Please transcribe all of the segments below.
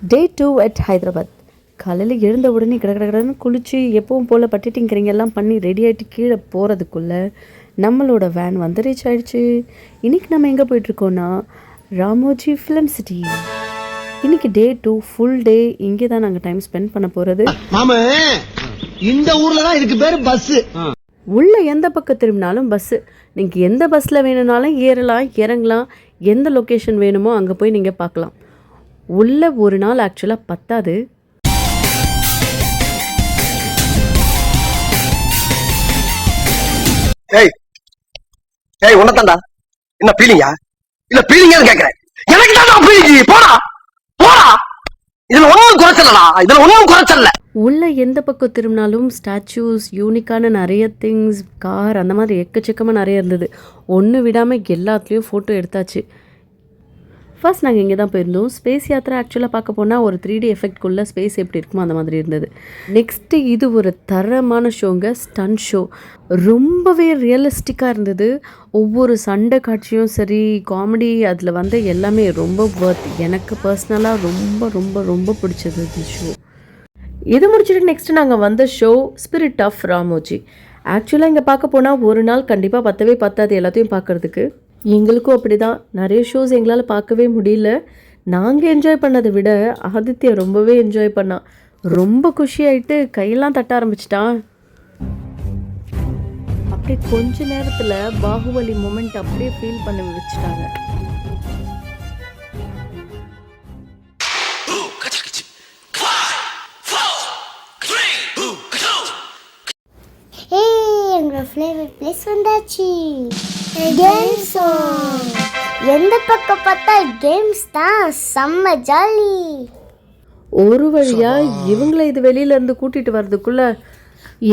டே 2 at Hyderabad. காலையில் எழுந்த உடனே கடன்னு குளித்து எப்பவும் போல் பட்டிட்டிங்கிறீங்க எல்லாம் பண்ணி ரெடி ஆகிட்டு கீழே போகிறதுக்குள்ளே நம்மளோட வேன் வந்து ரீச் ஆகிடுச்சு. இன்றைக்கி நம்ம எங்கே போயிட்டுருக்கோன்னா ராமோஜி ஃபிலிம் சிட்டி. இன்றைக்கி டே 2 ஃபுல் டே இங்கே தான் நாங்கள் டைம் ஸ்பெண்ட் பண்ண போகிறது. இந்த ஊரில் தான் இதுக்கு பேர் பஸ்ஸு. உள்ள எந்த பக்கம் திரும்பினாலும் பஸ்ஸு. நீங்கள் எந்த பஸ்ஸில் வேணும்னாலும் ஏறலாம் இறங்கலாம். எந்த லொக்கேஷன் வேணுமோ அங்கே போய் நீங்கள் பார்க்கலாம். உள்ள ஒரு நாள் ஆக்சுவலாக பத்தாது. உன்னதாண்டா என்ன பீலிங்கா இல்ல பீலிங்கான்னு கேக்குறேன். எனக்கு தான் பீலிங். போடா போடா, இதுல ஒன்றும் குறைச்சலடா, இதுல ஒன்றும் குறைச்சல. உள்ள எந்த பக்கம் திரும்பினாலும் ஸ்டாச்சூஸ், யூனிக்கான நிறைய திங்ஸ், கார், அந்த மாதிரி எக்கச்சக்கமாக நிறைய இருந்தது. ஒன்று விடாமல் எல்லாத்துலேயும் ஃபோட்டோ எடுத்தாச்சு. ஃபர்ஸ்ட் நாங்கள் இங்கே தான் போயிருந்தோம். ஸ்பேஸ் யாத்திரை ஆக்சுவலாக பார்க்க போனால் ஒரு 3D எஃபெக்ட்குள்ளே ஸ்பேஸ் எப்படி இருக்குமோ அந்த மாதிரி இருந்தது. நெக்ஸ்ட்டு இது ஒரு தரமான ஷோங்க, ஸ்டன் ஷோ. ரொம்பவே ரியலிஸ்டிக்காக இருந்தது. ஒவ்வொரு சண்டை காட்சியும் சரி, காமெடி, அதில் வந்து எல்லாமே ரொம்ப வர்த். எனக்கு பர்சனலாக ரொம்ப ரொம்ப ரொம்ப பிடிச்சது இந்த ஷோ. இது முடிச்சுட்டு நெக்ஸ்ட்டு நாங்கள் வந்த ஷோ ஸ்பிரிட் ஆஃப் ராமோஜி. ஆக்சுவலாக இங்கே பார்க்க போனால் ஒரு நாள் கண்டிப்பாக பத்தாது எல்லாத்தையும் பார்க்குறதுக்கு. எங்களுக்கும் அப்படி தான். நிறைய ஷோஸ் எங்களால் பார்க்கவே முடியல. நாங்கள் என்ஜாய் பண்ணதை விட ஆதித்யா ரொம்பவே என்ஜாய் பண்ணான். ரொம்ப குஷியாயிட்டு கையெல்லாம் தட்ட ஆரம்பிச்சிட்டான். அப்படியே கொஞ்ச நேரத்தில் பாகுபலி மூமெண்ட் அப்படியே ஃபீல் பண்ண வச்சுட்டாங்க. ஃபேவரட் பிளேஸ் வந்தாச்சு. கேம்ஸ். எந்த பக்கம் பார்த்தா கேம்ஸ் தான், செம்ம ஜாலி. ஒரு வழியா இவங்களை இது வெளியில இருந்து கூட்டிட்டு வர்றதுக்குள்ள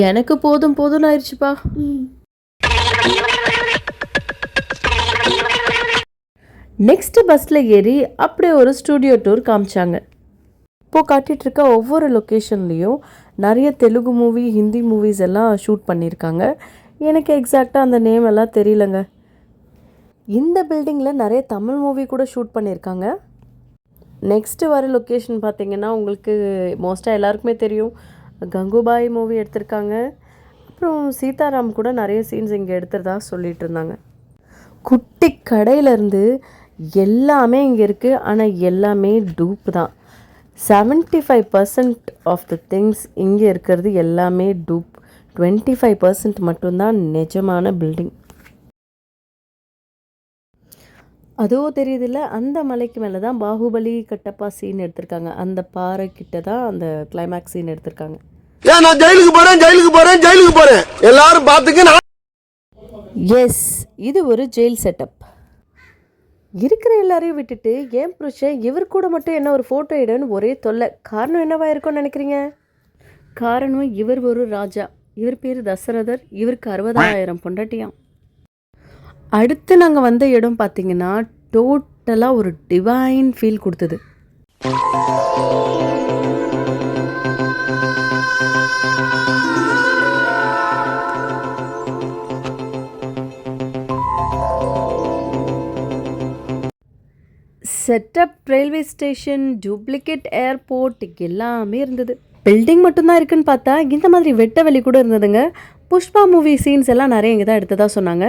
எனக்கு போதும்னு ஆயிடுச்சுப்பா. நெக்ஸ்ட் பஸ்ல ஏறி அப்படியே ஒரு ஸ்டூடியோ டூர் காமிச்சாங்க. இப்போது காட்டிகிட்டு இருக்க ஒவ்வொரு லொக்கேஷன்லேயும் நிறைய தெலுங்கு மூவி, ஹிந்தி மூவிஸ் எல்லாம் ஷூட் பண்ணியிருக்காங்க. எனக்கு எக்ஸாக்டாக அந்த நேம் எல்லாம் தெரியலங்க. இந்த பில்டிங்கில் நிறைய தமிழ் மூவி கூட ஷூட் பண்ணியிருக்காங்க. நெக்ஸ்ட்டு வர லொக்கேஷன் பார்த்திங்கன்னா உங்களுக்கு மோஸ்ட்டாக எல்லாருக்குமே தெரியும், கங்குபாய் மூவி எடுத்திருக்காங்க. அப்புறம் சீதாராம் கூட நிறைய சீன்ஸ் இங்கே எடுத்துறதா சொல்லிகிட்டு இருந்தாங்க. குட்டி கடையிலேருந்து எல்லாமே இங்கே இருக்குது. ஆனால் எல்லாமே டூப் தான். 75% ஆஃப் த திங்ஸ் இங்கே இருக்கிறது எல்லாமே டூப். 25% மட்டும்தான் நிஜமான பில்டிங். அதோ தெரியுதில்ல, அந்த மலைக்கு மேலே தான் பாகுபலி கட்டப்பா சீன் எடுத்திருக்காங்க. அந்த பாறை கிட்ட தான் அந்த கிளைமேக்ஸ் சீன் எடுத்திருக்காங்க. நான் ஜெயிலுக்கு போறேன் எல்லாரும் பார்த்துக்க. எஸ், இது ஒரு ஜெயில் செட்டப். இருக்கிற எல்லாரையும் விட்டுட்டு ஏன் புருஷன் இவர் கூட மட்டும் என்ன ஒரு ஃபோட்டோ எடுன்னு ஒரே தொல்லை. காரணம் என்னவா இருக்கும்னு நினைக்கிறீங்க? காரணம், இவர் ஒரு ராஜா. இவர் பேர் தசரதர். இவருக்கு 60,000 பொண்டாட்டியாம். அடுத்து நாங்கள் வந்த இடம் பார்த்தீங்கன்னா டோட்டலாக ஒரு டிவைன் ஃபீல் கொடுத்தது. Setup, railway station, duplicate airport எல்லாமே இருந்தது. பில்டிங் மட்டும்தான் இருக்குன்னு பார்த்தா இந்த மாதிரி வெட்ட வெளி கூட இருந்ததுங்க. புஷ்பா மூவி சீன்ஸ் எல்லாம் நிறைய இங்கே தான் எடுத்ததா சொன்னாங்க.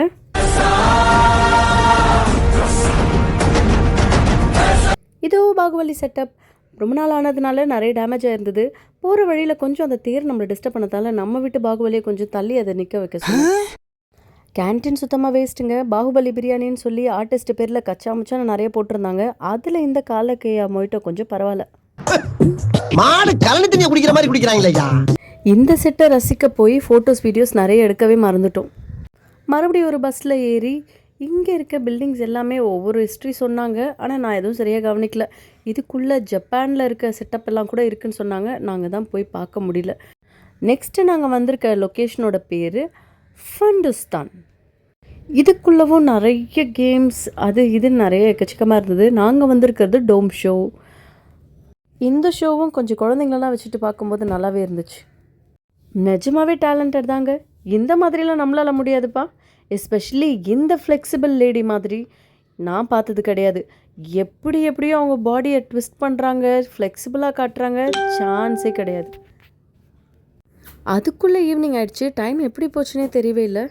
இதோ பாகுபலி செட்டப். ரொம்ப நாள் ஆனதுனால நிறைய டேமேஜ் ஆயிருந்தது. போகிற வழியில் கொஞ்சம் அந்த தேர் நம்மளை டிஸ்டர்ப் பண்ணதால நம்ம விட்டு பாகுபலியை கொஞ்சம் தள்ளி அதை நிற்க வைக்க சொன்னோம். கேன்டீன் சுத்தமாக வேஸ்ட்டுங்க. பாகுபலி பிரியாணின்னு சொல்லி ஆர்டிஸ்ட் பேரில் கச்சா முச்சான்னு நிறைய போட்டிருந்தாங்க. அதில் இந்த காலக்கையா மொய்ட்டோ கொஞ்சம் பரவாயில்ல. மாடு கலனி தண்ணி குடிக்கிற மாதிரி குடிக்கிறாங்களா. இந்த செட்டை ரசிக்க போய் ஃபோட்டோஸ், வீடியோஸ் நிறைய எடுக்கவே மறந்துட்டோம். மறுபடியும் ஒரு பஸ்ஸில் ஏறி இங்கே இருக்க பில்டிங்ஸ் எல்லாமே ஒவ்வொரு ஹிஸ்ட்ரி சொன்னாங்க. ஆனால் நான் எதுவும் சரியாக கவனிக்கல. இதுக்குள்ளே ஜப்பானில் இருக்க செட்டப் எல்லாம் கூட இருக்குன்னு சொன்னாங்க. நாங்கள் தான் போய் பார்க்க முடியல. நெக்ஸ்ட்டு நாங்கள் வந்திருக்க லொக்கேஷனோட பேர் ஃபண்டுஸ்தான். இதுக்குள்ளவும் நிறைய கேம்ஸ், அது இது நிறைய எக்கச்சக்கமாக இருந்தது. நாங்கள் வந்திருக்கிறது டோம் ஷோ. இந்த ஷோவும் கொஞ்சம் குழந்தைங்களெல்லாம் வச்சுட்டு பார்க்கும்போது நல்லாவே இருந்துச்சு. நிஜமாகவே டேலண்டட் தாங்க. இந்த மாதிரிலாம் நம்மளால் முடியாதுப்பா. எஸ்பெஷலி இந்த ஃப்ளெக்சிபிள் லேடி மாதிரி நான் பார்த்தது கிடையாது. எப்படியோ அவங்க பாடியை ட்விஸ்ட் பண்ணுறாங்க, ஃப்ளெக்சிபிளாக காட்டுறாங்க, சான்ஸே கிடையாது. அதுக்குள்ளே ஈவினிங் ஆயிடுச்சு. டைம் எப்படி போச்சுன்னே தெரியவே இல்லை.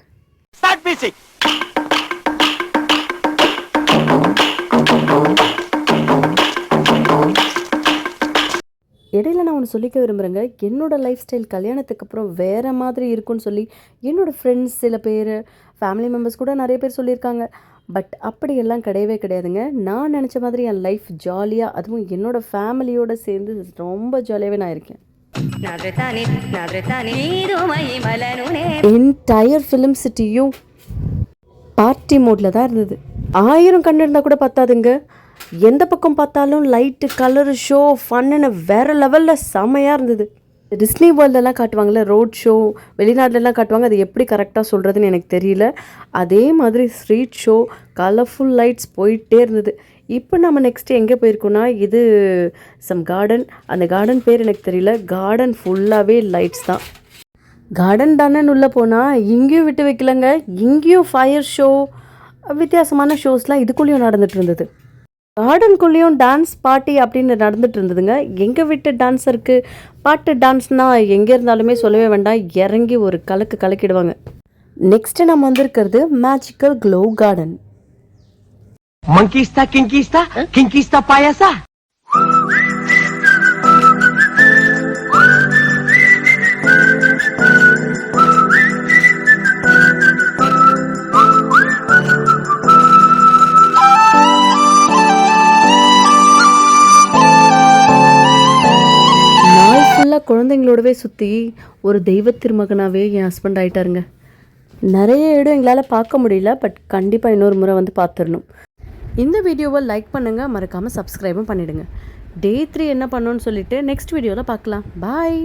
இடையில நான் ஒன்று சொல்லிக்க விரும்புகிறேங்க. என்னோடய லைஃப் ஸ்டைல் கல்யாணத்துக்கு அப்புறம் வேறு மாதிரி இருக்குன்னு சொல்லி என்னோடய ஃப்ரெண்ட்ஸ் சில பேர், ஃபேமிலி மெம்பர்ஸ் கூட நிறைய பேர் சொல்லியிருக்காங்க. பட் அப்படியெல்லாம் கிடையவே கிடையாதுங்க. நான் நினச்ச மாதிரி என் லைஃப் ஜாலியாக, அதுவும் என்னோடய ஃபேமிலியோடு சேர்ந்து ரொம்ப ஜாலியாகவே நான் இருக்கேன். என்டையர் ஃபிலிம் சிட்டியும் பார்ட்டி மோடில் தான் இருந்தது. 1000 கண்ணு இருந்தால் கூட பத்தாதுங்க. எந்த பக்கம் பார்த்தாலும் லைட்டு, கலரு, ஷோ, ஃபன்னு வேறு லெவலில் செமையாக இருந்தது. டிஸ்னி வேர்ல்டெல்லாம் காட்டுவாங்கள்ல, ரோட் ஷோ வெளிநாட்டிலலாம் காட்டுவாங்க. அது எப்படி கரெக்டாக சொல்கிறதுன்னு எனக்கு தெரியல. அதே மாதிரி ஸ்ட்ரீட் ஷோ, கலர்ஃபுல் லைட்ஸ் போயிட்டே இருந்தது. இப்போ நம்ம நெக்ஸ்ட்டு எங்கே போயிருக்கோன்னா, இது சம் கார்டன். அந்த கார்டன் பேர் எனக்கு தெரியல. கார்டன் ஃபுல்லாகவே லைட்ஸ் தான். கார்டன் தானே உள்ளே போனால் இங்கேயும் விட்டு வைக்கலங்க. இங்கேயும் ஃபயர் ஷோ, வித்தியாசமான ஷோஸ்லாம் இதுக்குள்ளேயும் நடந்துட்டு இருந்தது. கார்டனுக்குள்ளேயும் டான்ஸ் பார்ட்டி அப்படின்னு நடந்துட்டு இருந்ததுங்க. எங்கே விட்டு டான்ஸருக்கு பாட்டு டான்ஸ்னால் எங்கே இருந்தாலுமே சொல்லவே வேண்டாம், இறங்கி ஒரு கலக்கிடுவாங்க. நெக்ஸ்ட்டு நம்ம வந்திருக்கிறது மேஜிக்கல் க்ளோ கார்டன். மங்கீஸ்தா கிங்கீஸ்தா கிங்கீஸ்தா பாயாசா. குழந்தைங்களோடவே சுற்றி ஒரு தெய்வ திருமகனாகவே என் ஹஸ்பண்ட் ஆகிட்டாருங்க. நிறைய இடம் எங்களால் பார்க்க முடியல, பட் கண்டிப்பாக இன்னொரு முறை வந்து பார்த்துடணும். இந்த வீடியோவை லைக் பண்ணுங்கள், மறக்காமல் சப்ஸ்கிரைபும் பண்ணிவிடுங்க. Day 3 என்ன பண்ணணும்னு சொல்லிவிட்டு நெக்ஸ்ட் வீடியோவில் பார்க்கலாம். பாய்.